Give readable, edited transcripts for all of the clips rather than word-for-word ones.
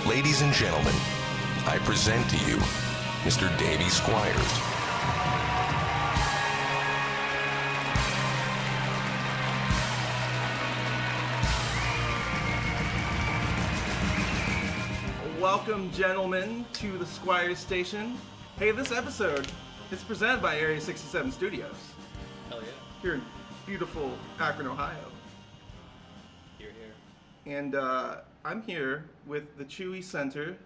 Ladies and gentlemen, I present to you Mr. Davey Squires. Welcome, gentlemen, to the Squires Station. Hey, this episode is presented by Area 67 Studios. Hell yeah. Here in beautiful Akron, Ohio. Here. And I'm here with the Chewy Center.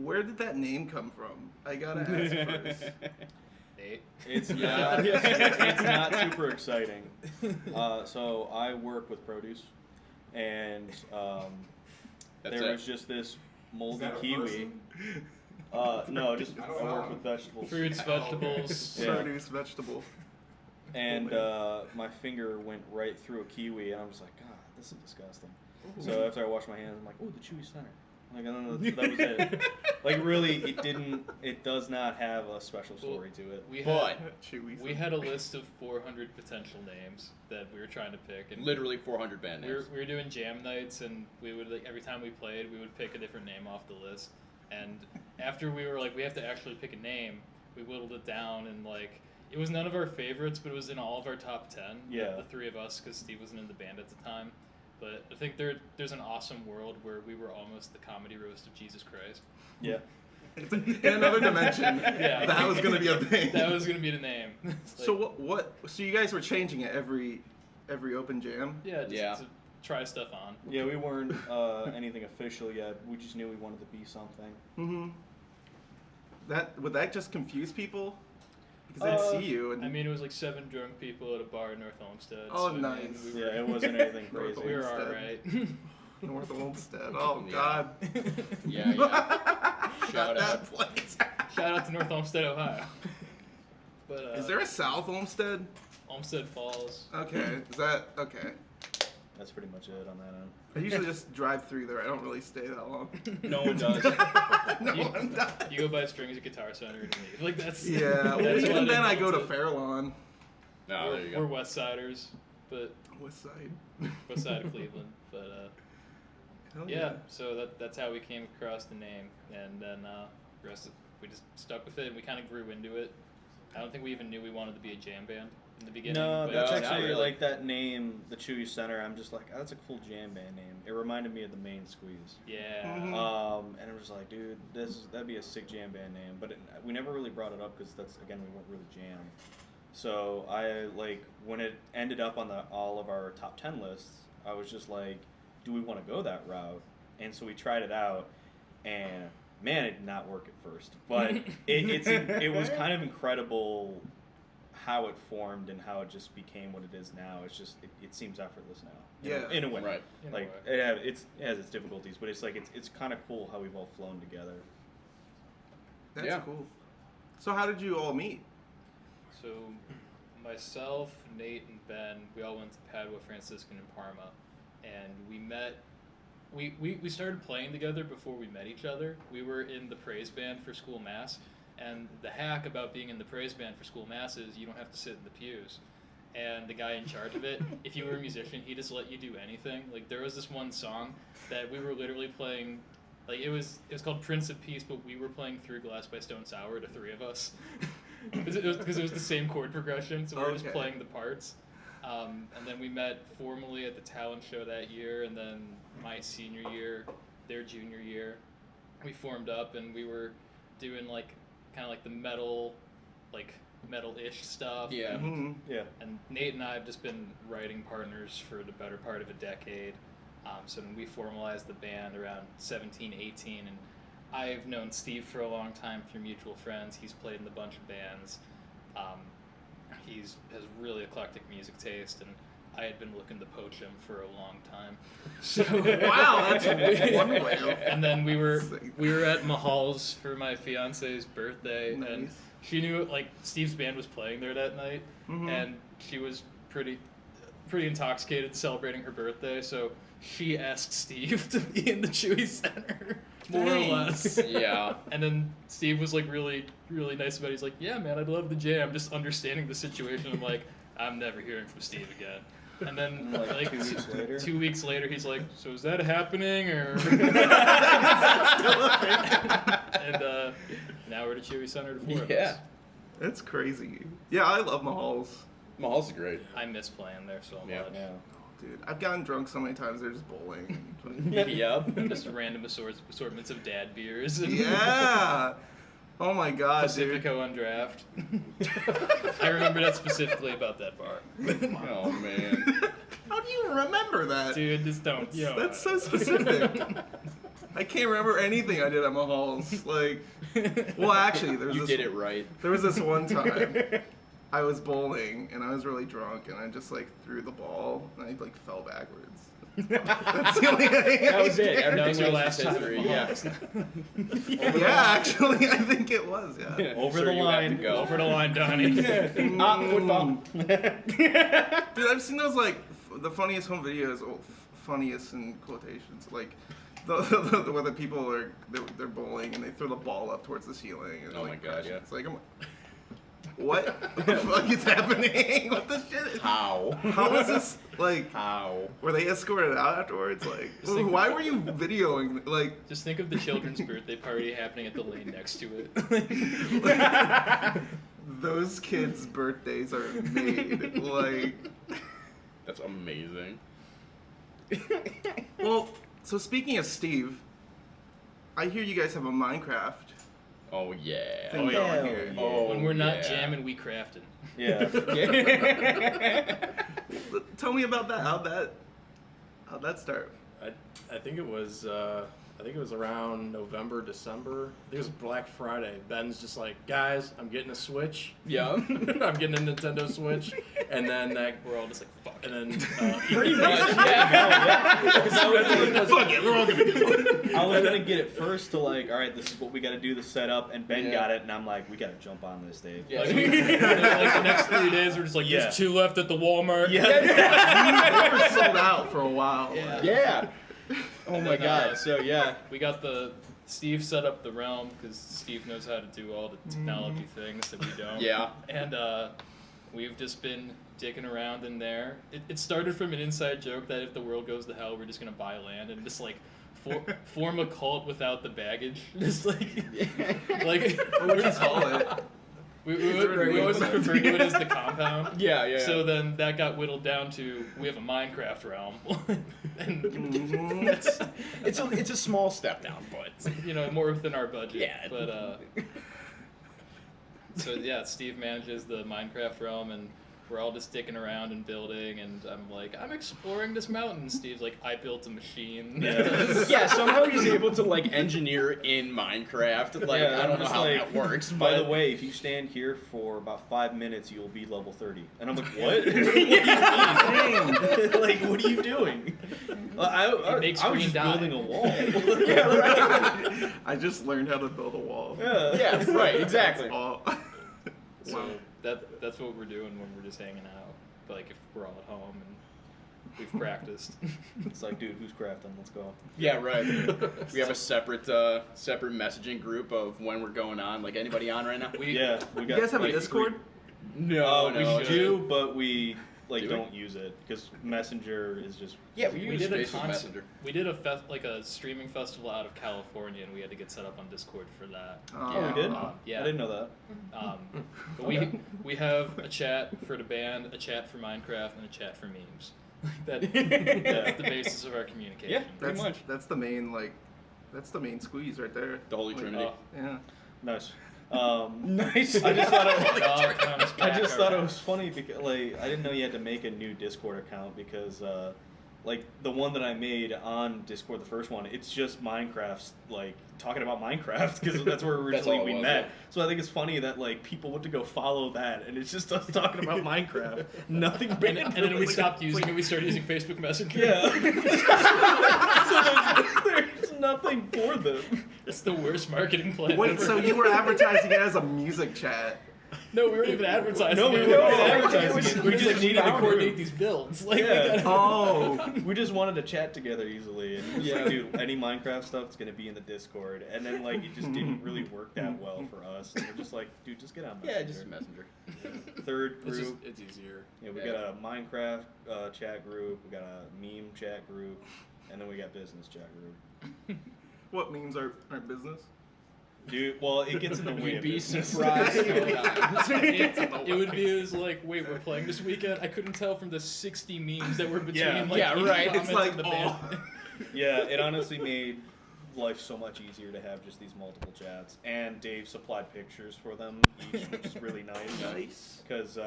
Where did that name come from? I gotta ask first. Nate. It's not super exciting. So I work with produce, and there was just this moldy kiwi. No, just I work with vegetables. Fruits, vegetables. Yeah. Produce, vegetable. And my finger went right through a kiwi, and I'm just like, God, this is disgusting. So after I washed my hands, I'm like, oh, the Chewy Center. Like, I don't know, that was it. Like, really, it does not have a special story to it. We had a list of 400 potential names that we were trying to pick. And literally 400 band names. We were doing jam nights, and we would, like, every time we played, we would pick a different name off the list. And after we were like, we have to actually pick a name, we whittled it down, and, like, it was none of our favorites, but it was in all of our top 10. Yeah. The three of us, because Steve wasn't in the band at the time. But I think there's an awesome world where we were almost the comedy roast of Jesus Christ. Yeah. In another dimension, Yeah. that was going to be a thing. That was going to be the name. So so you guys were changing it every open jam? Yeah, just to try stuff on. Yeah, we weren't anything official yet. We just knew we wanted to be something. Mm-hmm. Would that just confuse people? Because they'd see you. And I mean, it was like 7 drunk people at a bar in North Olmsted. Oh, so, nice. I mean, Yeah, it wasn't anything crazy. we were alright. North Olmsted. Oh, God. Yeah. Shout out. Place. Shout out to North Olmsted, Ohio. But Is there a South Olmsted? Olmsted Falls. Okay. Is that okay? That's pretty much it on that end. I usually just drive through there. I don't really stay that long. No one does. No one does. You go buy strings at Guitar Center and leave. Like, that's... Yeah. Well, that's even what then, I go to it's. Fairlawn. No, there you go. We're West Siders, but West Side. West Side of Cleveland. But Hell yeah, so that's how we came across the name, and then the rest we just stuck with it, and we kind of grew into it. I don't think we even knew we wanted to be a jam band in the beginning. No, but that's No, actually not really. like that name, the Chewy Center. I'm just like, oh, that's a cool jam band name. It reminded me of the Main Squeeze. Yeah. Mhm. And I was like, dude, that'd be a sick jam band name. But we never really brought it up because we weren't really jam. So I when it ended up on all of our top 10 lists, I was just like, do we want to go that route? And so we tried it out, and man, it did not work at first. But it was kind of incredible how it formed and how it just became what it is now. It's just it seems effortless now. Yeah. In a way. Right. Like it has its difficulties, but it's like it's kind of cool how we've all flown together. That's cool. So how did you all meet? So myself, Nate, and Ben, we all went to Padua Franciscan in Parma, and we met. We started playing together before we met each other. We were in the praise band for school mass, and the hack about being in the praise band for school mass is you don't have to sit in the pews. And the guy in charge of it, if you were a musician, he just let you do anything. Like, there was this one song that we were literally playing, like, it was called Prince of Peace, but we were playing Through Glass by Stone Sour to 3 of us. Because it was the same chord progression, so we were just playing the parts. And then we met formally at the talent show that year, and then my senior year, their junior year, we formed up, and we were doing kind of like the metal-ish stuff. Yeah. Mm-hmm. Yeah. And Nate and I have just been writing partners for the better part of a decade. So when we formalized the band around 17, 18, and I've known Steve for a long time through mutual friends. He's played in a bunch of bands. He has really eclectic music taste, and I had been looking to poach him for a long time. So Wow, that's one way of... And then we were at Mahal's for my fiance's birthday, Nice. and she knew Steve's band was playing there that night, and she was pretty intoxicated celebrating her birthday, so she asked Steve to be in the Chewy Center, more or less. Yeah. And then Steve was really, really nice about it. He's like, yeah, man, I'd love the jam. Just understanding the situation, I'm like, I'm never hearing from Steve again. And then, Like, 2 weeks later? 2 weeks later, he's like, "So is that happening, or?" And now we're at Chewy Center to 4 of Yeah. us. That's crazy. Yeah, I love Mahal's. Mahall's great. I miss playing there so Yeah. much. Yeah. Dude, I've gotten drunk so many times. They're just bowling. Yep. Just random assortments of dad beers. And Yeah. Oh my god, dude. Pacifico on draft. I remember that specifically about that bar. Oh man. How do you remember that? Dude, just don't. That's so specific. I can't remember anything I did at Mahal's. Like, well, actually, You did it right. There was this one time I was bowling and I was really drunk and I just like threw the ball and I like fell backwards. That's the only thing. That was it. That was Everything your else last is time. history. Yeah. Yeah, actually, I think it was. Yeah. Over Sir, the you have line. to go. Over the line, Donnie. Football. Dude, I've seen those like the funniest home videos. Oh, funniest in quotations, like where the people are they're bowling and they throw the ball up towards the ceiling. And Oh my like, God, crash. yeah. It's like, what the fuck is happening? What the shit? How? How is this like? How? Were they escorted out afterwards? Like, Just think- why were you videoing? Like, Just think of the children's birthday party happening at the lane next to it. those kids' birthdays are made. Like, That's amazing. well, so speaking of Steve, I hear you guys have a Minecraft Oh yeah. thing going here. Oh, When we're not yeah. jamming, we crafting. Yeah. Tell me about that. How'd that start? I think it was around November, December. I think it was Black Friday. Ben's just like, guys, I'm getting a Switch. Yeah. I'm getting a Nintendo Switch, and then We're all just like, fuck. and then Pretty much. Yeah. Fuck it, we're all gonna do one. I was gonna get it first to like, all right, this is what we gotta do to set up, and Ben Yeah. got it, and I'm like, we gotta jump on this, Dave. Yeah. Like the next 3 days, we're just like, Yeah. there's 2 left at the Walmart. They were sold out for a while. Yeah. Yeah. Oh And my then, god. So yeah. We got Steve set up the realm because Steve knows how to do all the technology things that we don't. Yeah. And we've just been digging around in there. It started from an inside joke that if the world goes to hell, we're just gonna buy land and just like form a cult without the baggage. Just like What would you call it? we always refer to it as the compound. Yeah. Yeah. So then that got whittled down to we have a Minecraft realm, and that's it's a small step down, but more within our budget. Yeah. But so yeah, Steve manages the Minecraft realm, and we're all just dicking around and building. And I'm like, I'm exploring this mountain. Steve's like, I built a machine. yeah, somehow he's able to like engineer in Minecraft. Like Yeah, I don't I'm know just how like, that works. By But the way, if you stand here for about 5 minutes, you'll be level 30. And I'm like, what? Like, what are you doing? I makes was green just dye. building a wall. yeah, right. I just learned how to build a wall. Yeah, right. Exactly. All. So that's what we're doing when we're just hanging out. But like if we're all at home and we've practiced. It's like, dude, who's crafting? Let's go. Yeah, right. We have a separate messaging group of when we're going on. Like anybody on right now? We You got. guys have a like, Discord? No, no. we do, but we Do we? don't use it because Messenger is just. Yeah, we use did a Facebook concert. Messenger. We did a streaming festival out of California, and we had to get set up on Discord for that. Oh, we did. Yeah. I didn't know that. But we have a chat for the band, a chat for Minecraft, and a chat for memes. That's the basis of our communication. Yeah, pretty much. That's the main that's the main squeeze right there. The Holy Like, Trinity. Yeah. Nice. Nice. I just thought it, Dog comes I back just thought it around. was funny because like I didn't know you had to make a new Discord account because like the one that I made on Discord, the first one, it's just Minecraft's like talking about Minecraft because that's where That's originally all it we was, met. yeah. So I think it's funny that like people went to go follow that and it's just us talking about Minecraft. Nothing. And then we stopped using it. We started using Facebook Messenger. Yeah. So there's nothing for them. It's the worst marketing plan Wait, ever. so you were advertising it as a music chat? No, we weren't even advertising. No, we it. weren't advertising it. We just needed to found coordinate her. these builds. Like, Yeah. Oh. We just wanted to chat together easily, and just like, dude, any Minecraft stuff's gonna be in the Discord, and then like it just didn't really work that well for us. And we're just like, dude, just get on Messenger. Yeah, just Messenger. Third It's group. just, it's easier. Yeah, we Yeah. got a Minecraft chat group, we got a meme chat group, and then we got business chat group. What memes are business? Dude, well, it gets in the way You'd of be business. surprised sometimes. it would be as like, wait, we're playing this weekend. I couldn't tell from the 60 memes that were between. Yeah. like, Yeah, each right. comment It's like, in the band. Yeah, it honestly made life so much easier to have just these multiple chats. And Dave supplied pictures for them each, which is really nice. Nice. Because,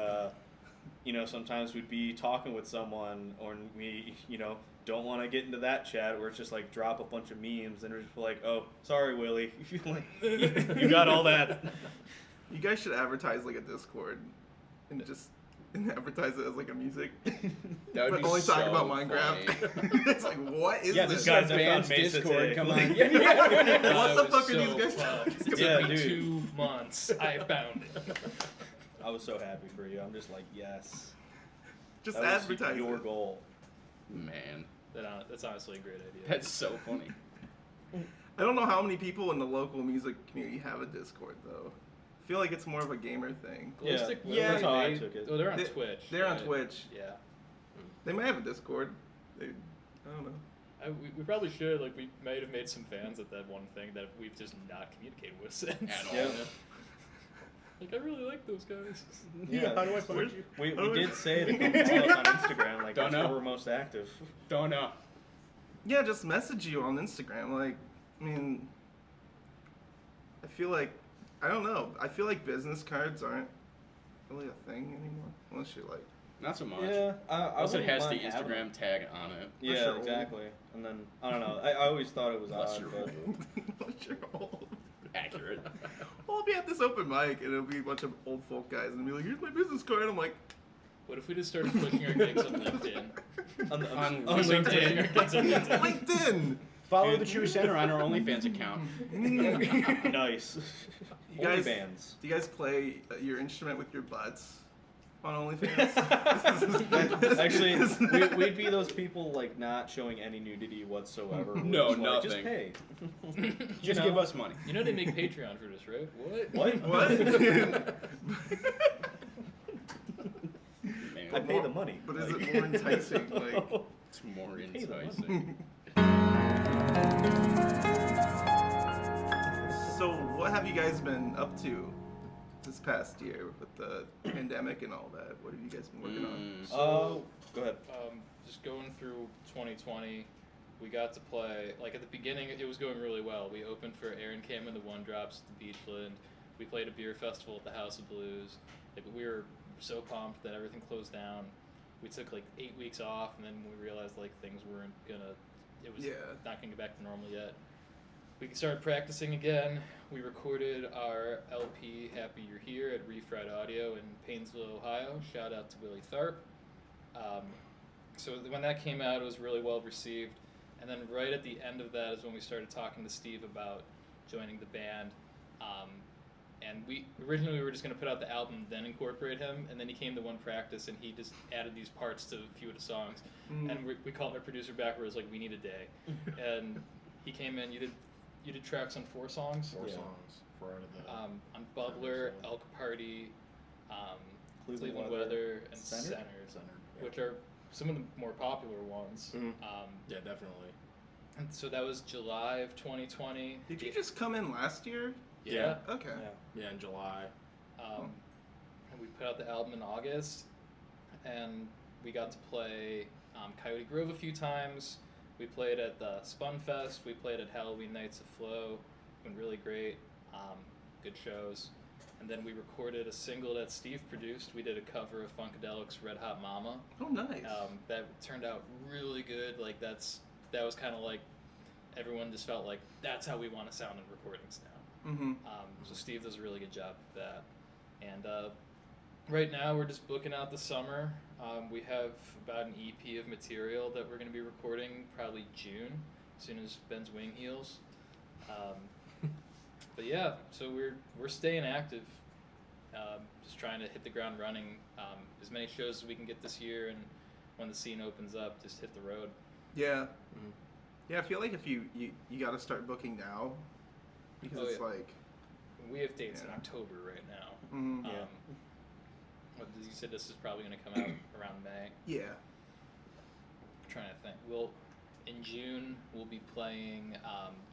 you know, sometimes we'd be talking with someone, or we, you know, don't want to get into that chat where it's just like drop a bunch of memes and we're just like, oh, sorry, Willie. Like, you got all that. You guys should advertise like a Discord and just advertise it as like a music. That would But be only talk so about Minecraft. It's like, what is Yeah, this? this Guys, guy's I band's found Mesa Discord. today. Come Like, on. What That the was fuck are so these guys fun. talking It took Yeah, me dude. 2 months. I found it. I was so happy for you. I'm just like, yes. Just That was advertise your it. goal. Man, That's honestly a great idea. that's so funny. I don't know how many people in the local music community have a Discord though. I feel like it's more of a gamer thing. Ballistic Yeah, Willie, that's how I they- took it. Oh, they're on They- Twitch. They're on right? Twitch. Yeah. They might have a Discord. I don't know. We probably should. Like, we might have made some fans at that one thing that we've just not communicated with since. At all. Yeah. Like, I really like those guys. Yeah. How do I find you? We Oh, did say to come follow us on Instagram. Like, Don't that's where know. we're most active. Don't know. Yeah, just message you on Instagram. Like, I mean, I feel like, I don't know. I feel like business cards aren't really a thing anymore. Unless you're like, Not so much. Yeah, I Unless it wouldn't has the mind having Instagram it. tag on it. Yeah, Unless you're old. exactly. And then, I don't know. I always thought it was Unless odd, you're but... old. unless you're old. Accurate. Well, I'll be at this open mic and it'll be a bunch of old folk guys and be like, here's my business card. I'm like, What if we just started pushing our gigs on LinkedIn? On On Pushing our LinkedIn. gigs on LinkedIn. LinkedIn! Follow the Chewy Center on our OnlyFans account. Nice. You guys- OnlyFans. Do you guys play your instrument with your butts on OnlyFans? Actually, we'd be those people like not showing any nudity whatsoever. We're No, just like, just nothing. pay. Just know? give us money. You know they make Patreon for this, right? What? What? What? Man, I pay the money. But is Like- it more enticing? Like, it's more Pay the money. enticing. so what have you guys been up to this past year with the pandemic and all that? What have you guys been working on? Go ahead. Just going through 2020, we got to play, like at the beginning, it was going really well. We opened for Aaron Cam and the One Drops at the Beachland. We played a beer festival at the House of Blues. Like, we were so pumped that everything closed down. We took like 8 weeks off, and then we realized like things weren't gonna, it was Yeah. not gonna get back to normal yet. We started practicing again. We recorded our LP Happy You're Here at Refried Audio in Painesville, Ohio. Shout out to Willie Tharp. So when that came out, it was really well received. And then right at the end of that is when we started talking to Steve about joining the band. And we originally were just going to put out the album, then incorporate him. And then he came to one practice and he just added these parts to a few of the songs. And we called our producer back where it was like, we need a day. And he came in. You did tracks on 4 songs. Four Yeah. songs. 4 out of the. On Bubbler, Elk Party, Cleveland Weather, and Centered? Centered, Centered, yeah. which are some of the more popular ones. Mhm. Yeah, definitely. And so that was July of 2020. Did you just come in last year? Yeah. Okay. Yeah. Yeah, in July. And we put out the album in August, and we got to play Coyote Grove a few times. We played at the Spun Fest. We played at Halloween Nights of Flow. Went really great. Good shows. And then we recorded a single that Steve produced. We did a cover of Funkadelic's Red Hot Mama. Oh, nice. That turned out really good. Like that was kind of like everyone just felt like that's how we want to sound in recordings now. Mm-hmm. So Steve does a really good job with that. And right now we're just booking out the summer. We have about an EP of material that we're going to be recording probably June, as soon as Ben's wing heals. But yeah, so we're staying active. Just trying to hit the ground running. As many shows as we can get this year, and when the scene opens up, just hit the road. Yeah. Mhm. Yeah, I feel like if you got to start booking now, because it's like. We have dates in Yeah. October right now. Mm, Yeah. What you said, this is probably going to come out around May. yeah. I'm trying to think. In June, we'll be playing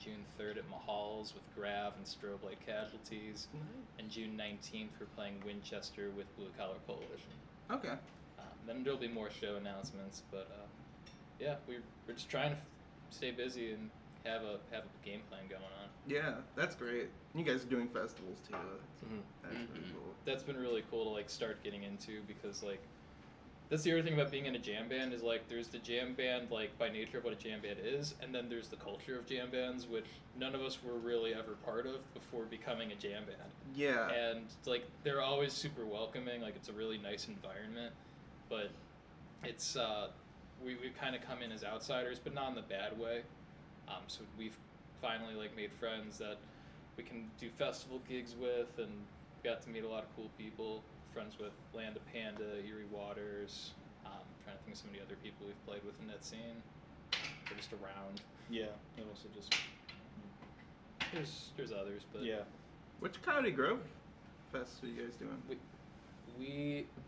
June 3rd at Mahal's with Grav and Strobe Light Casualties. And June 19th, we're playing Winchester with Blue Collar Coalition. Okay. Then there'll be more show announcements, but yeah, we're just trying to stay busy and have a game plan going on. Yeah, that's great. You guys are doing festivals too. Mhm. That's pretty cool. That's been really cool to like start getting into, because like that's the other thing about being in a jam band is like there's the jam band like by nature of what a jam band is, and then there's the culture of jam bands, which none of us were really ever part of before becoming a jam band. Yeah. And like they're always super welcoming, like it's a really nice environment, but it's we've kind of come in as outsiders, but not in the bad way. So we've finally like made friends that we can do festival gigs with, and got to meet a lot of cool people. Friends with Land of Panda, Erie Waters. Trying to think of some of the other people we've played with in that scene. They're just around. Yeah, and also just There's others, but yeah. Which Comedy Grove fest are you guys doing?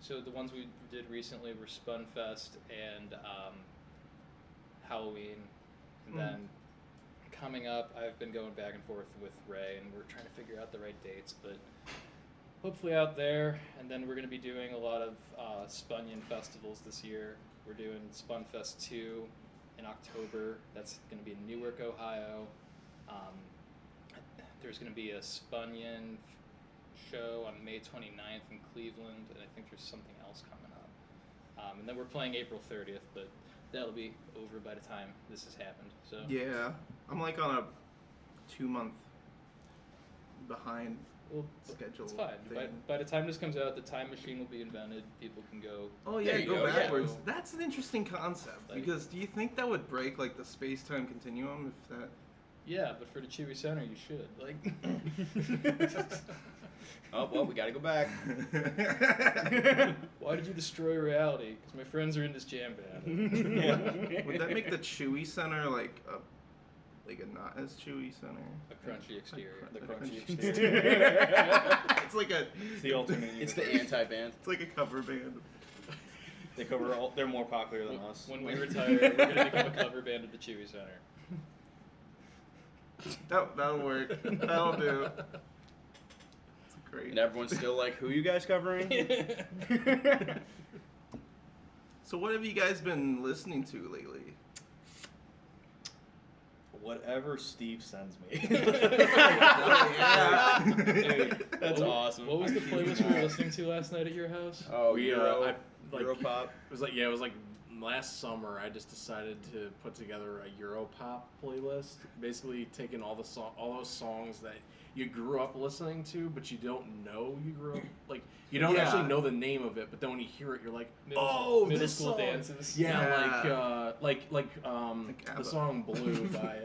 So the ones we did recently were Spunfest and Halloween, and then coming up, I've been going back and forth with Ray, and we're trying to figure out the right dates, but hopefully out there. And then we're going to be doing a lot of Spunyon festivals this year. We're doing Spunfest 2 in October. That's going to be in Newark, Ohio. There's going to be a Spunyon show on May 29th in Cleveland, and I think there's something else coming up. And then we're playing April 30th, but that'll be over by the time this has happened. So Yeah. I'm like on a 2-month behind well, schedule. it's fine. thing. By the time this comes out, the time machine will be invented. People can go. Oh yeah, There you go go, yeah. backwards. That's an interesting concept, Like- because do you think that would break like the space-time continuum if that? Yeah, but for the Chewy Center, you should. Like, Oh well, we gotta go back. why did you destroy reality? Because my friends are in this jam band. Would that make the Chewy Center like a not as Chewy Center? A crunchy exterior. The A crunchy crunchy exterior. It's like a. It's the ultimate. It's the anti-band. It's like a cover band. They cover all. They're more popular than us. When we retire, we're gonna become a cover band at the Chewy Center. That'll work. That'll do. It's great. And everyone's still like, "Who you guys covering?" So what have you guys been listening to lately? Whatever Steve sends me. Yeah. Dude, that's awesome. What was the playlist we were listening to last night at your house? Oh, We, Euro, like- Europop. It was like last summer. I just decided to put together a Europop playlist, basically taking all those songs that you grew up listening to, but you don't know you grew up like you don't Yeah. actually know the name of it, but then when you hear it, you're like, Middle this school song. dances. Yeah, Yeah. like ABBA. the song "Blue" by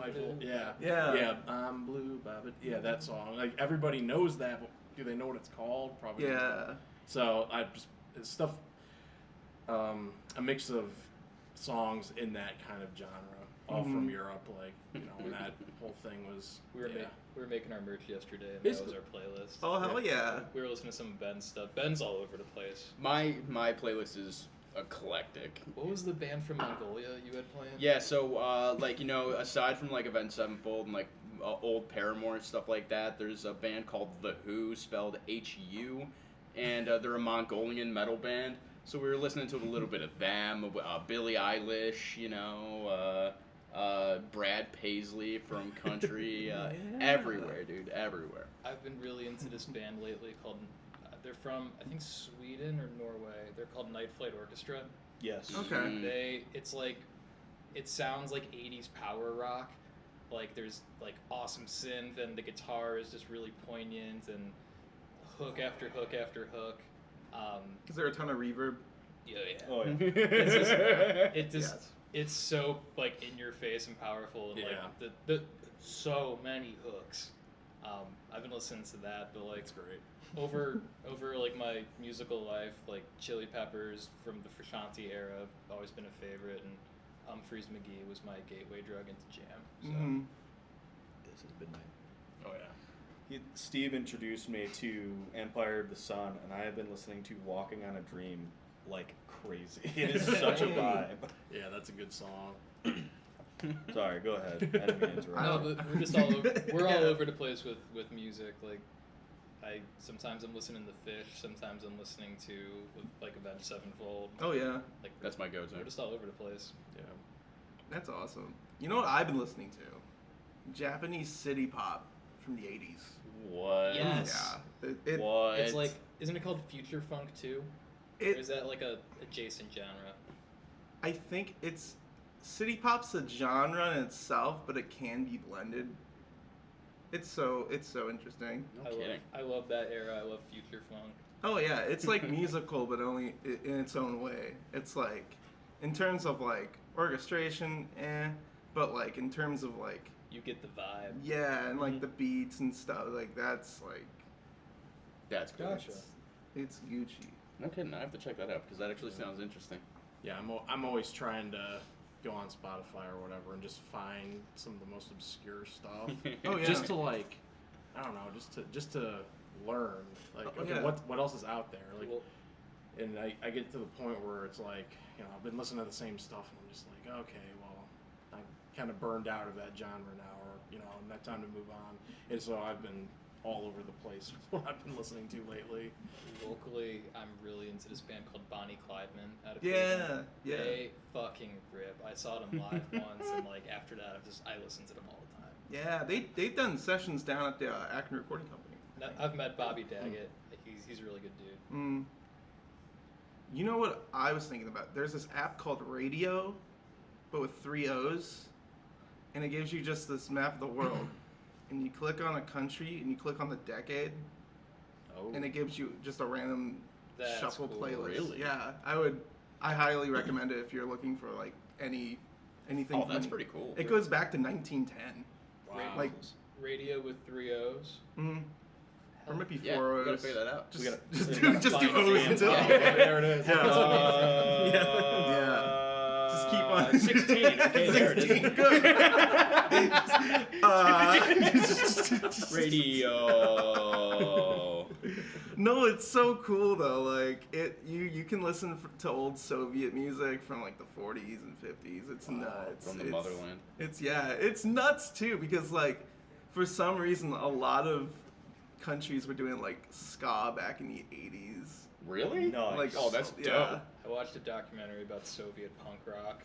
I'm blue. Yeah. I'm blue, Bobby. Yeah, that song. Like everybody knows that, but do they know what it's called? Probably. not. Yeah. So I just it's stuff, a mix of songs in that kind of genre, all from Europe. Like and that whole thing was. We were, yeah. we were making our merch yesterday, and Basically- that was our playlist. Oh hell yeah. We were listening to some of Ben's stuff. Ben's all over the place. My playlist is eclectic. What was the band from Mongolia you had playing? Yeah, so aside from like Avenged Sevenfold and like old Paramore and stuff like that, there's a band called The Who, spelled H-U, and they're a Mongolian metal band. So we were listening to a little bit of them, Billie Eilish, Brad Paisley from country, everywhere, dude, everywhere. I've been really into this band lately called. They're from I think Sweden or Norway. They're called Night Flight Orchestra. Yes. Okay. It sounds like 80s power rock. Like there's like awesome synth, and the guitar is just really poignant, and hook after hook after hook. Is there a ton of reverb? Yeah. Oh yeah. Yes. It's so like in your face and powerful, and Yeah. like the so many hooks. I've been listening to that, but like That's great. over like my musical life, like Chili Peppers from the Frusciante era have always been a favorite, and Humphreys McGee was my gateway drug into jam. So. Mm-hmm. This is midnight. Oh yeah. Steve introduced me to Empire of the Sun, and I have been listening to Walking on a Dream like crazy. It is such a vibe. Yeah, that's a good song. Sorry, go ahead. I didn't mean to interrupt. No, but we're just all over, we're all over the place with music. Like, sometimes I'm listening to Fish, sometimes I'm listening to like Avenged Sevenfold. Oh yeah, Like That's my go-to. we're just all over the place. Yeah. that's awesome. You know what I've been listening to? Japanese city pop from the 80s. What? Yes. Yeah. What? It's like, isn't it called future funk too? Or It, is that like a adjacent genre? I think it's city pop's a genre in itself, but it can be blended. It's so interesting. No kidding. I love that era. I love future funk. Oh yeah, it's like musical, but only in its own way. It's like, in terms of like orchestration, but like in terms of like, You get the vibe. yeah, and like the beats and stuff, like that's like, That's cool. Gotcha. it's Gucci. No kidding. I have to check that out because that actually sounds interesting. Yeah, I'm always trying to go on Spotify or whatever and just find some of the most obscure stuff. Oh yeah. Just to like, I don't know, just to learn. Like, Oh, okay, yeah. what else is out there? Like, Well, and I get to the point where it's like, you know, I've been listening to the same stuff and I'm just like, okay, well, I'm kind of burned out of that genre now, or you know, not time to move on. And so I've been all over the place with what I've been listening to lately. locally, I'm really into this band called Bonnie Clydeman out of Yeah, Cleveland. yeah. They fucking rip. I saw them live once, and like after that, I listen to them all the time. Yeah, they've done sessions down at the Acton Recording Company. And I've met Bobby Daggett. He's a really good dude. Mm. You know what I was thinking about? There's this app called Radio, but with 3 O's, and it gives you just this map of the world. And you click on a country, and you click on the decade, Oh, and it gives you just a random That's shuffle cool. playlist. Really? Yeah, I highly recommend it if you're looking for like anything. Oh, that's from- pretty cool. It goes back to 1910. wow. Like, Radio with 3 O's. mm, or might be Yeah, 4 we O's. gotta figure that out. Just, We gotta- just do Find O's it. until. Yeah. there it is. Yeah. Just keep on. 16. Okay, there it is. 16. Good. Radio. No, it's so cool though. Like you can listen to old Soviet music from like the 40s and 50s. It's nuts. From the It's- motherland. It's nuts too because like for some reason a lot of countries were doing like ska back in the 80s. Really? Nice. Like Oh, that's yeah. dope. I watched a documentary about Soviet punk rock.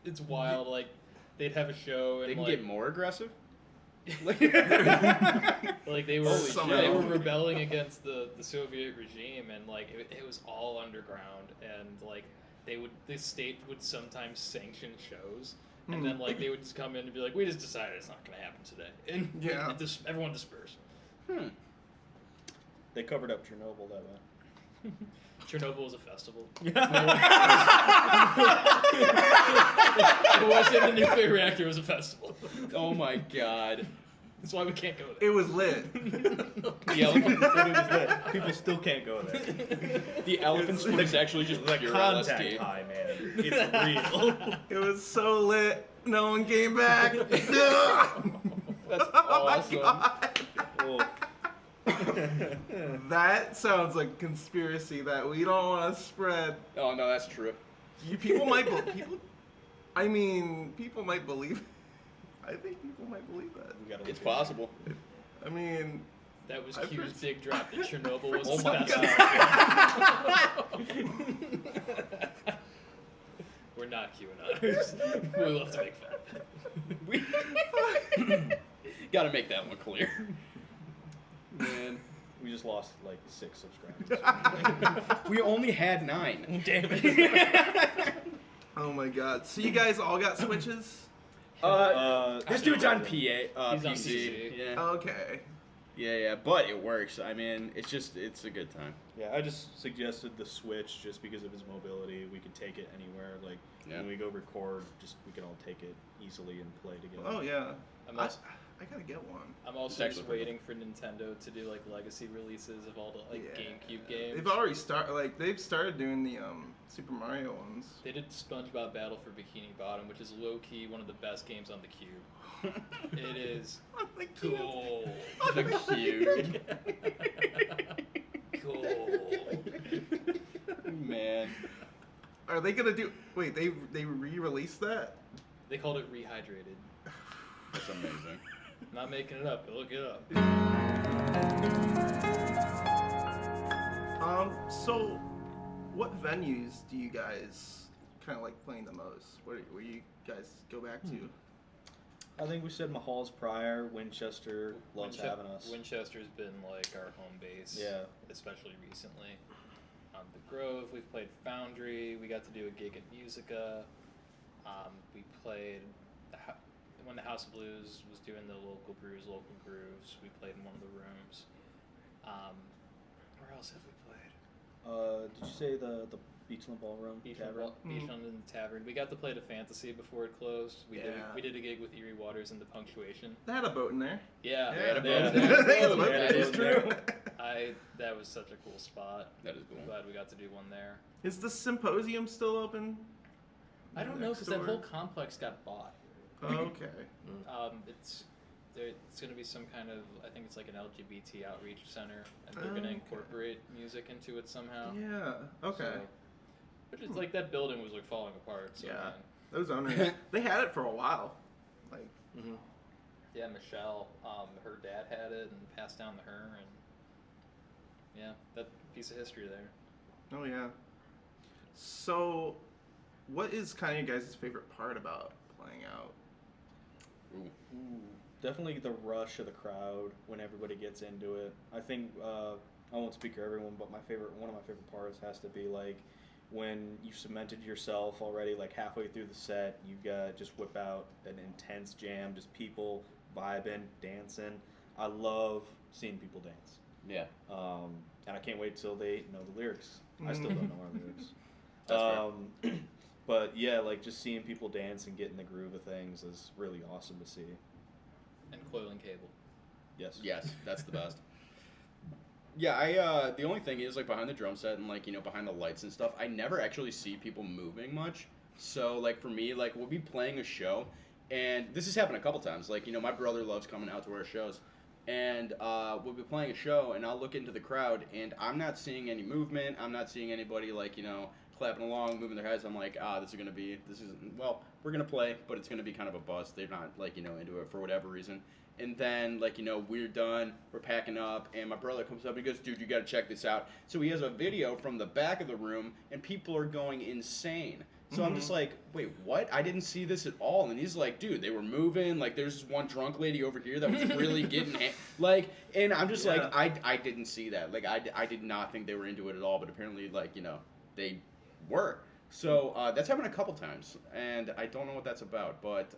It's wild. Like they'd have a show and They can like get more aggressive? like they were Holy shit. they were rebelling against the Soviet regime, and like it was all underground, and like the state would sometimes sanction shows, and then like they would just come in and be like, we just decided it's not going to happen today, and Yeah. everyone dispersed. They covered up Chernobyl that way. Chernobyl was a festival. Yeah. It wasn't the nuclear reactor, it was a festival. Oh my god. That's why we can't go there. It was lit. The elephant, People still can't go there. the elephant spoon is actually just The pure contact LSD. high, man. It's real. It was so lit. No one came back. That's Oh my awesome. God. Oh. That sounds like a conspiracy that we don't want to spread. Oh no, that's true. People might believe. I think people might believe that. We gotta It's look at possible. I mean, That was I've Q's heard- big drop that Chernobyl was Oh the my best. We're not QAnoners. We love to make fun. Gotta make that one clear. Man, We just lost like 6 subscribers. we only had 9. Damn it. oh my God. So you guys all got Switches? This dude's on PA. He's on PC. PC. Yeah. Okay. Yeah, but it works. I mean, it's a good time. Yeah, I just suggested the Switch just because of its mobility. We could take it anywhere. Like Yeah. when we go record, we can all take it easily and play together. Oh yeah. I'm also, I gotta get one. I'm also It's just actually waiting for Nintendo to do like legacy releases of all the like GameCube games. They've already they've started doing the Super Mario ones. They did SpongeBob Battle for Bikini Bottom, which is low key one of the best games on the Cube. It is cool. The cube. Cool. Man. Are they gonna do? Wait, they re-released that? They called it Rehydrated. That's amazing. I'm not making it up. Look it up. So, what venues do you guys kind of like playing the most? Where you guys go back to? I think we said Mahal's prior. Winchester loves having us. Winchester's been like our home base. Yeah. Especially recently. The Grove, we've played Foundry. We got to do a gig at Musica. We played when the House of Blues was doing the local grooves. We played in one of the rooms. Where else have we played? Did you say the Beach in the Ballroom Tavern? Beach on the Tavern. We got to play the Fantasy before it closed. We did a gig with Erie Waters and the Punctuation. They had a boat in there. Yeah, They had a Yeah. boat. They had a boat. That is true. That was such a cool spot. That is cool. I'm glad we got to do one there. Is the Symposium still open? I don't know Next because that door? whole complex got bought. Oh, okay. It's going to be some kind of, I think it's like an LGBT outreach center, and they're going to Okay. incorporate music into it somehow. Yeah. Okay. So, which is like that building was like falling apart. So Yeah. man. Those owners, they had it for a while. Like, Yeah, Michelle, her dad had it and passed down to her, and yeah, that piece of history there. oh yeah. So, what is kind of your guys' favorite part about playing out? Ooh, definitely the rush of the crowd when everybody gets into it. I think I won't speak for everyone, but one of my favorite parts has to be like when you've cemented yourself already, like halfway through the set, you got just whip out an intense jam, just people vibing, dancing. I love seeing people dance. Yeah. And I can't wait till they know the lyrics. I still don't know our lyrics. That's But yeah, like just seeing people dance and get in the groove of things is really awesome to see. And coiling cable. Yes. Yes, that's the best. Yeah, I the only thing is like behind the drum set and like, you know, behind the lights and stuff, I never actually see people moving much. So like for me, like we'll be playing a show, and this has happened a couple times. Like, you know, my brother loves coming out to our shows. And we'll be playing a show, and I'll look into the crowd, and I'm not seeing any movement. I'm not seeing anybody, like, you know, clapping along, moving their heads. I'm like, we're going to play, but it's going to be kind of a bust. They're not, like, you know, into it for whatever reason. And then, like, you know, we're done, we're packing up, and my brother comes up and he goes, dude, you got to check this out. So he has a video from the back of the room, and people are going insane. So I'm just like, wait, what? I didn't see this at all. And he's like, dude, they were moving. Like, there's this one drunk lady over here that was really getting like, and I'm just like, I didn't see that. Like, I did not think they were into it at all. But apparently, like, you know, they were. So that's happened a couple times, and I don't know what that's about. But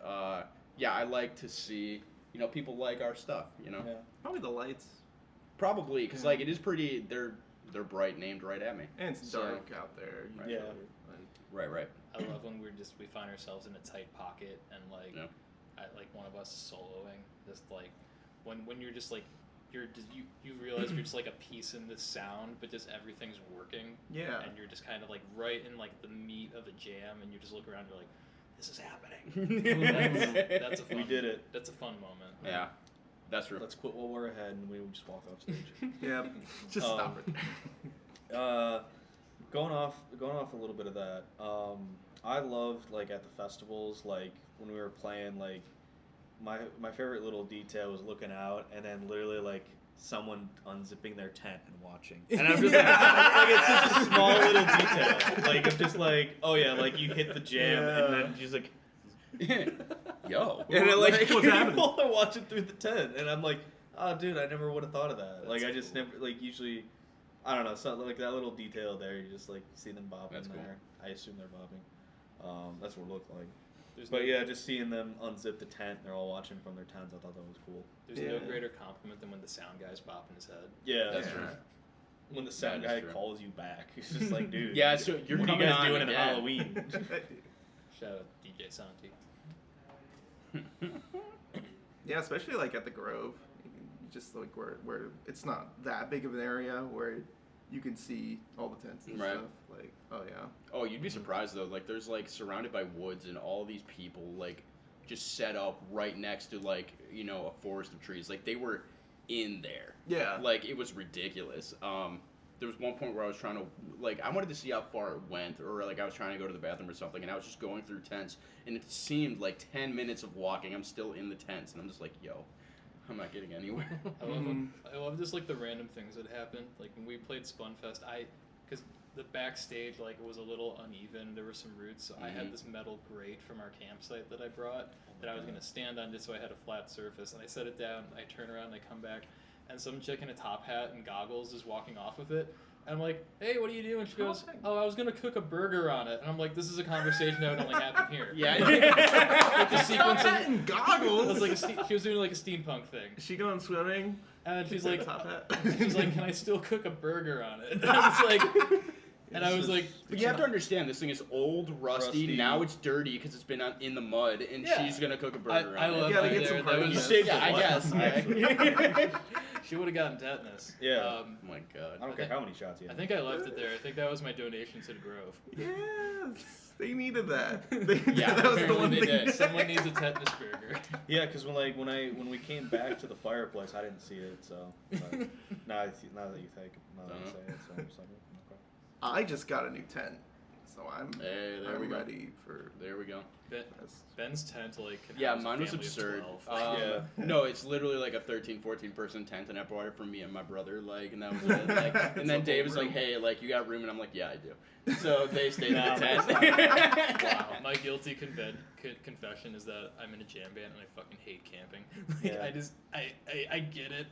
yeah, I like to see, you know, people like our stuff. You know, Yeah. Probably the lights. probably because like it is pretty. They're bright, and aimed right at me. And it's So- dark out there. Usually. Yeah. Like, Right. I love when we find ourselves in a tight pocket and like, like one of us soloing, just like when you're just like you realize you're just like a piece in this sound, but just everything's working. Yeah. And you're just kind of like right in like the meat of a jam, and you just look around, you're like, this is happening. That's a fun. We did it. That's a fun moment. Yeah, that's true. Let's quit while we're ahead, and we would just walk off stage. Yeah. Just stop it. Going off a little bit of that. I loved like at the festivals, like when we were playing, like my favorite little detail was looking out and then literally like someone unzipping their tent and watching. And I'm just like it's such a small little detail. Like I'm just like, oh yeah, like you hit the jam and then she's like, Yo. and then like What's happening? people are watching through the tent, and I'm like, oh dude, I never would have thought of that. Like I just never like usually. I don't know, something like that little detail there. You just like see them bobbing That's cool. there. I assume they're bobbing. That's what it looked like. There's Yeah, just seeing them unzip the tent, they're all watching from their tents. I thought that was cool. There's no greater compliment than when the sound guy's bopping his head. Yeah, That's true. When the sound That guy is true. calls you back, he's just like, dude. Yeah, so you're what are you coming guys on doing in again. Shout out DJ Santi. Yeah, especially like at the Grove, you just like where it's not that big of an area where you can see all the tents and Right. stuff. Like, oh yeah. Oh, you'd be surprised though. Like, there's like surrounded by woods and all these people like just set up right next to like a forest of trees. Like they were in there. Yeah. Like it was ridiculous. There was one point where I was trying to like I wanted to see how far it went, or like I was trying to go to the bathroom or something, and I was just going through tents, and it seemed like 10 minutes of walking. I'm still in the tents, and I'm just like, yo, I'm not getting anywhere. I love just like the random things that happened. Like when we played Spunfest, because the backstage like was a little uneven. There were some roots. So I had this metal grate from our campsite that I brought that I was gonna stand on just so I had a flat surface. And I set it down. I turn around. And I come back, and some chick in a top hat and goggles is walking off with it. And I'm like, hey, what are you doing? She goes, oh, I was going to cook a burger on it. And I'm like, this is a conversation that would only happen here. Yeah. Like the sequence Top hat and goggles. it was like she was doing like a steampunk thing. Is she going swimming? And she's With like, that top hat. she's like, can I still cook a burger on it? And I was like, and I was like, But you have to understand, this thing is old, rusty. Now it's dirty because it's been in the mud, and Yeah. she's gonna cook a burger I on it. love You gotta that get there. some That protein. was, You saved Yeah, I guess. she would have gotten tetanus. Yeah. Oh my god. I don't care how many shots you I have. think I left it there. I think that was my donation to the Grove. Yes, they needed that. Yeah, that was the apparently one they thing. did. Someone needs a tetanus burger. Yeah, because when we came back to the fireplace, I didn't see it. So but now that you say it, so I'm just like, okay. I just got a new tent, so I'm we go. ready for. There we go. Ben's tent like can Yeah, house a mine was family of absurd. 12. Yeah. No, it's literally like a 13, 14 person tent, and I brought it for me and my brother, like, and that was it. Like, and It's then a Dave whole was like, room. "Hey, like, you got room?" And I'm like, "Yeah, I do." So they stayed in the tent. Wow, my guilty confession is that I'm in a jam band and I fucking hate camping. Like, Yeah. I get it.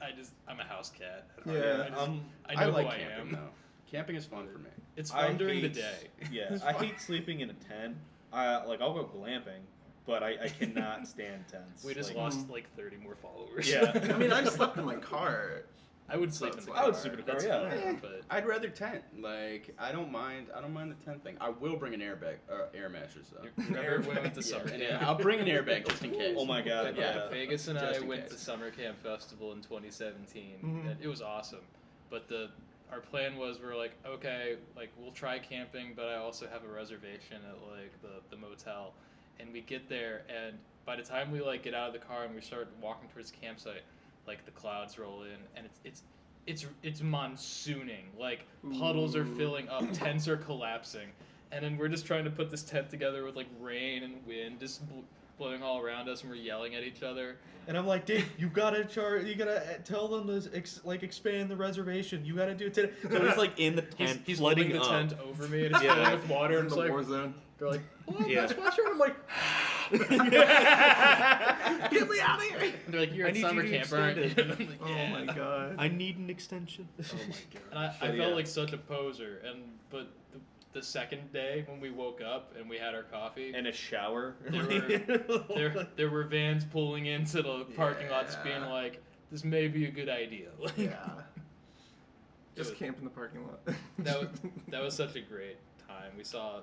I'm a house cat. I Yeah, know I like who I camping am. though. Camping is fun for me. It's I fun during the hate- day. Yeah, It's I fun. hate sleeping in a tent. I'll go glamping, but I cannot stand tents. We just Like, lost like 30 more followers. Yeah. I mean, I slept in my car. I would sleep in the car. I would sleep in the car, That's yeah. fine, but I'd rather tent. Like, I don't mind the tent thing. I will bring an air mattress though. remember when we went to Yeah, summer and camp? I'll bring an airbag just in case. Oh my god, Yeah. Vegas and Just I in went case. to Summer Camp Festival in 2017, Mhm. and it was awesome. But our plan was we're like, okay, like we'll try camping, but I also have a reservation at like the motel, and we get there, and by the time we like get out of the car and we start walking towards the campsite, like the clouds roll in, and it's monsooning. Like puddles are filling up, tents are collapsing, and then we're just trying to put this tent together with like rain and wind just blowing all around us, and we're yelling at each other. And I'm like, Dave, you gotta tell them to expand the reservation. You gotta do it today. So it's like in the tent, He's flooding holding the up. tent over me, and it's Yeah. filling with water. In And the it's like, war zone. they're like, what? Yeah. That's what's wrong? I'm like, Get me out of here! and they're like, you're I at need summer you to camp, aren't you? extend I'm like, Oh yeah. my god. I need an extension. Oh my god. And I But felt yeah. like such a poser. But the second day when we woke up and we had our coffee, And a shower. there were vans pulling into the parking lot, just being Yeah. like, this may be a good idea. Like, Yeah. Just was- camp in the parking lot. that was such a great time. We saw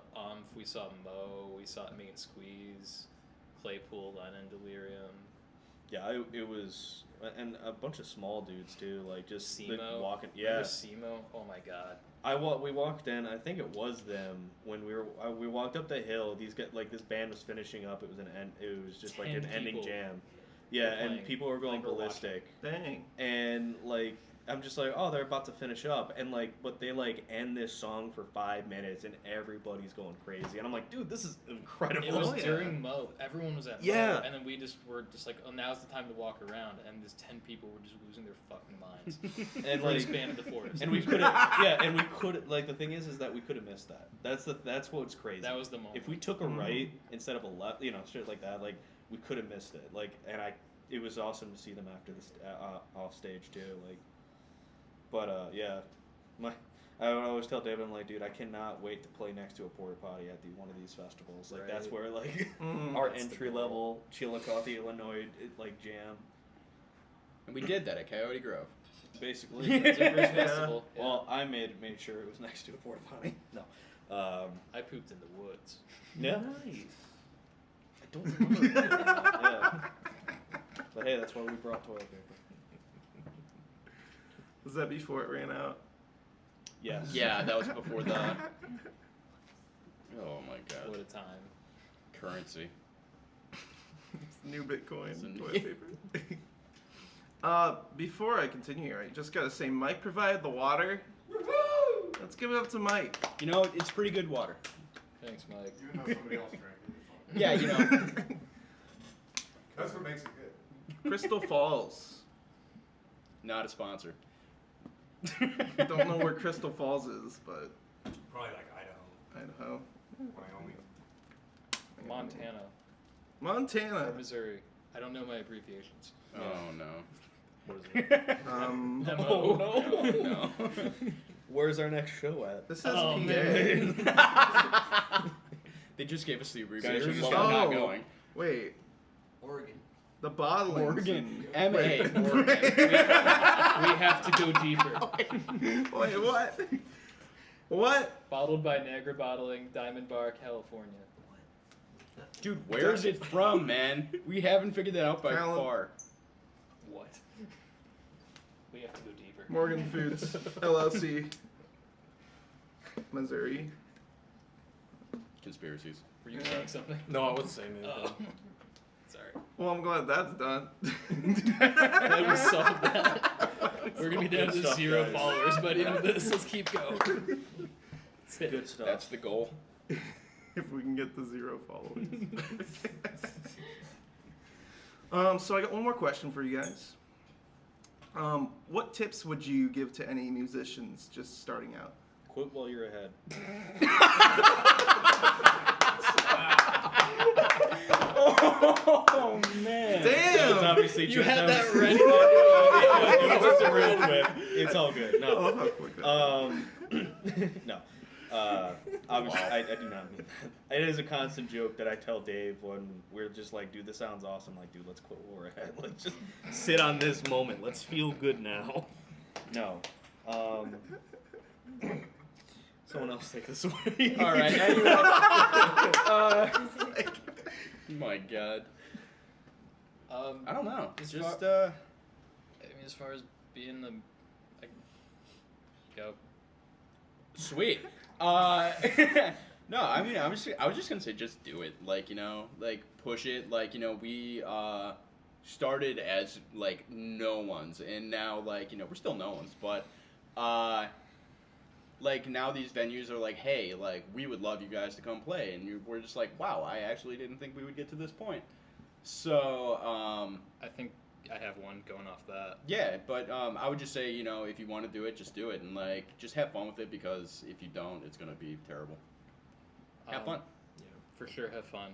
we saw Mo, we saw me and Squeeze, Claypool, Lennon, Delirium. Yeah, it was, and a bunch of small dudes too, like just Simo. walking. Remember Yeah, Simo? Oh my god. we walked in. I think it was them when we walked up the hill. These guys, like this band was finishing up. It was It was just like 10 an ending people jam. Yeah, were and playing, people were going like, we're watching. ballistic. Dang. And like I'm just like, oh, they're about to finish up, and like, but they like end this song for 5 minutes, and everybody's going crazy, and I'm like, dude, this is incredible. It was Oh, yeah. during Mo. Everyone was at Yeah. Mo, and then we just were just like, oh, now's the time to walk around, and these 10 people were just losing their fucking minds. and We're like, expanding the forest. and we could have, yeah, and we could like the thing is that we could have missed that. That's what's crazy. That was the moment. If we took a right instead of a left, shit like that, like we could have missed it. Like, and it was awesome to see them after this off stage too. Like, but yeah, I would always tell David, I'm like, dude, I cannot wait to play next to a porta potty at one of these festivals. Like, that's Right. where like Mm, our that's the entry level Chillicothe, Illinois, like jam, And we did that at Coyote Grove. basically. It's our first Yeah. festival. Yeah. Well, I made sure it was next to a porta potty. No. I pooped in the woods. Yeah. Nice. I don't remember. Yeah. But hey, that's why we brought toilet paper. Was that before it ran out? Yes. Yeah, that was before the. Oh my god. What a time. Currency. New Bitcoin Listen. toilet paper. Before I continue, I just gotta say, Mike provided the water. Let's give it up to Mike. You know, it's pretty good water. Thanks, Mike. Even though somebody else drank it. Yeah, you know. That's what makes it good. Crystal Falls. Not a sponsor. Don't know where Crystal Falls is, but Probably like Idaho, Idaho. Wyoming. Montana. Montana. Or Missouri. I don't know my abbreviations. Oh no. What is it? MO. No. Where's our next show at? This says Oh, PA. man. They just gave us the Guys, abbreviation, you're but just- we're not Oh. going. Wait, Oregon. the bottling. Oregon. Wait. M.A. Oregon. We have to go deeper. Wait, what? What? Bottled by Niagara Bottling, Diamond Bar, California. Dude, where's it from, man? We haven't figured that out by Cal- far. What? We have to go deeper. Morgan Foods, LLC, Missouri. Conspiracies. Were you saying something? No, I wasn't saying anything. Oh. Sorry. Well, I'm glad that's done. That we solved that. We're gonna be down Good to stuff, 0 guys. followers by the end of this. Let's keep going. That's it. Good stuff. That's the goal. If we can get to 0 followers. So I got one more question for you guys. What tips would you give to any musicians just starting out? Quit while you're ahead. Oh man. Damn! It's obviously You just had no- that ready. It was just a real quick. It's all good. I love No. how quick that was. No. Obviously, I do not mean that. It is a constant joke that I tell Dave when we're just like, dude, this sounds awesome. Like, dude, let's quit while we're ahead. Let's just sit on this moment. Let's feel good now. No. Someone else take this away. All right. Anyway. My God. I don't know. As Just I mean, as far as being the, like, go. sweet. No, I mean, I was just gonna say, just do it. Like, you know, like push it. Like, you know, we started as like no ones, and now like, you know, we're still no ones, but like now these venues are like, hey, like we would love you guys to come play, and we're just like, wow, I actually didn't think we would get to this point. So I think I have one going off that. yeah, but I would just say, you know, if you want to do it, just do it, and like just have fun with it, because if you don't, it's gonna be terrible. Have fun. Yeah, for sure, have fun.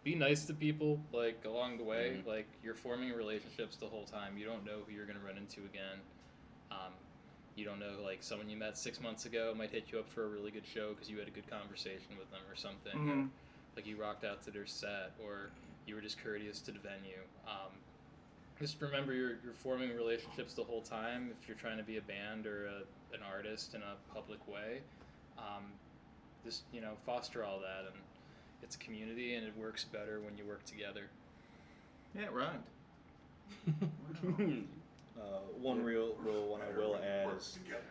Be nice to people, like, along the way. Mhm. Like, you're forming relationships the whole time. You don't know who you're going to run into again. You don't know, like, someone you met 6 months ago might hit you up for a really good show because you had a good conversation with them or something. Mhm. Or, like, you rocked out to their set, or you were just courteous to the venue. Just remember, you're forming relationships the whole time if you're trying to be a band or an artist in a public way. Just, you know, foster all that, and it's a community, and it works better when you work together. Yeah, it rhymed. One real one I will add Work is together.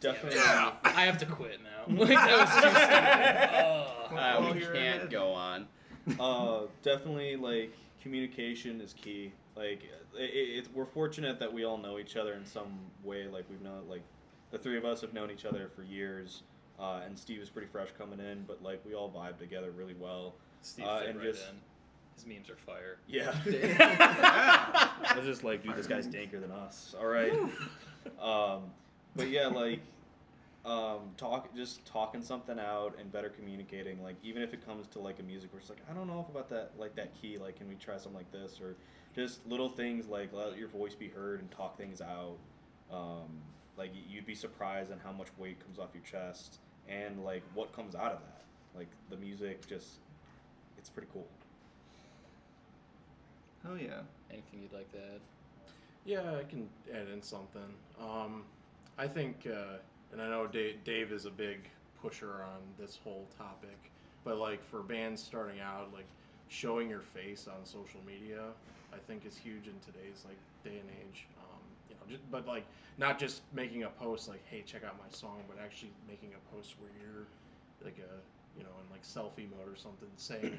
definitely. I have to quit now. Like, that was too stupid. Well, We you're can't ahead. go on. Definitely, like, communication is key. Like, we're fortunate that we all know each other in some way. Like, we've known, like, the three of us have known each other for years, and Steve is pretty fresh coming in, but, like, we all vibe together really well. Steve fit and right just- in. His memes are fire. Yeah. I was just like, dude, this guy's danker than us. All right. But yeah, like, talking something out and better communicating. Like, even if it comes to like a music where it's like, I don't know about that, like that key. Like, can we try something like this? Or just little things like let your voice be heard and talk things out. Like, you'd be surprised on how much weight comes off your chest and like what comes out of that. Like, the music it's pretty cool. Oh yeah. Anything you'd like to add? Yeah, I can add in something. I think, and I know Dave is a big pusher on this whole topic, but like for bands starting out, like showing your face on social media, I think is huge in today's like day and age. But like not just making a post like, hey, check out my song, but actually making a post where you're like in like selfie mode or something, saying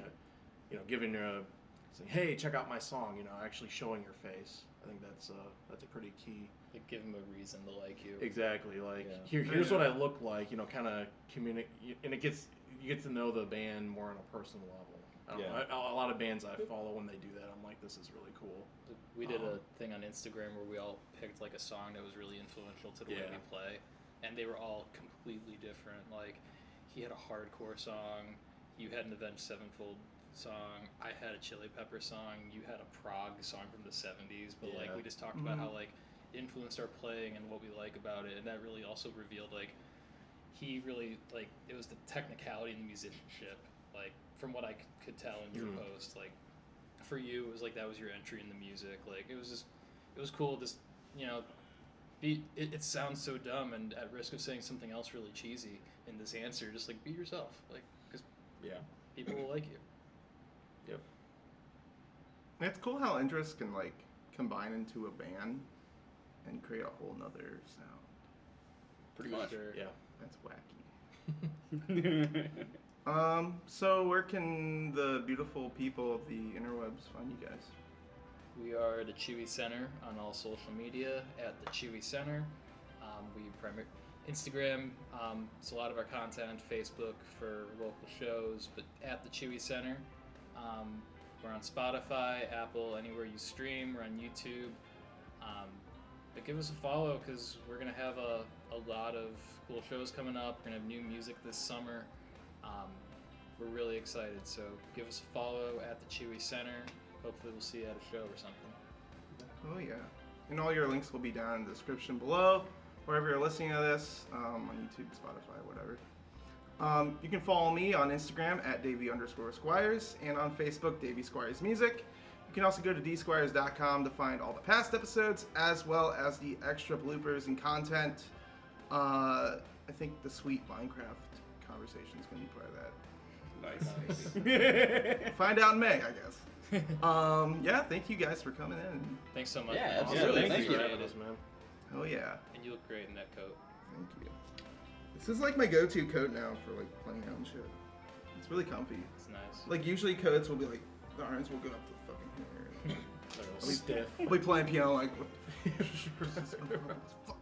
giving saying, hey, check out my song, actually showing your face. I think that's a pretty key. Like, give them a reason to like you. Exactly. Like Yeah. here's what I look like. Kind of communicate, and you get to know the band more on a personal level. I don't know, a lot of bands I follow, when they do that, I'm like, this is really cool. We did a thing on Instagram where we all picked like a song that was really influential to the way Yeah. we play, and they were all completely different. Like, he had a hardcore song, you had an Avenged Sevenfold song, I had a Chili Pepper song, you had a prog song from the 70s, but like Yeah. we just talked about how like influenced our playing and what we like about it, and that really also revealed like he really like it was the technicality and the musicianship, like from what I could tell in your post, like for you it was like that was your entry in the music. Like it was cool, just it sounds so dumb, and at risk of saying something else really cheesy in this answer, just like be yourself, like, because people will like you. Yep. It's cool how interests can like combine into a band and create a whole nother sound. Pretty much. Sure. Yeah. That's wacky. So where can the beautiful people of the interwebs find you guys? We are the Chewy Center on all social media at the Chewy Center. We Instagram, it's a lot of our content, Facebook for local shows, but at the Chewy Center. We're on Spotify, Apple, anywhere you stream. We're on YouTube. But give us a follow, because we're going to have a lot of cool shows coming up. We're going to have new music this summer. We're really excited, so give us a follow at the Chewy Center. Hopefully we'll see you at a show or something. Oh yeah. And all your links will be down in the description below, wherever you're listening to this, on YouTube, Spotify, whatever. You can follow me on Instagram at Davey_Squires and on Facebook, Davey Squires Music. You can also go to dsquires.com to find all the past episodes, as well as the extra bloopers and content. I think the sweet Minecraft conversation is going to be part of that. Nice. Find out in May, I guess. Yeah, thank you guys for coming in. Thanks so much. Yeah, man. absolutely. Thanks Thank for you. having us, man. Oh yeah, And you look great in that coat. thank you. This is like my go-to coat now for like playing out and shit. It's really comfy. It's nice. Like usually coats will be like, the arms will go up to fucking here. Stiff. I'll be playing piano like, what the fuck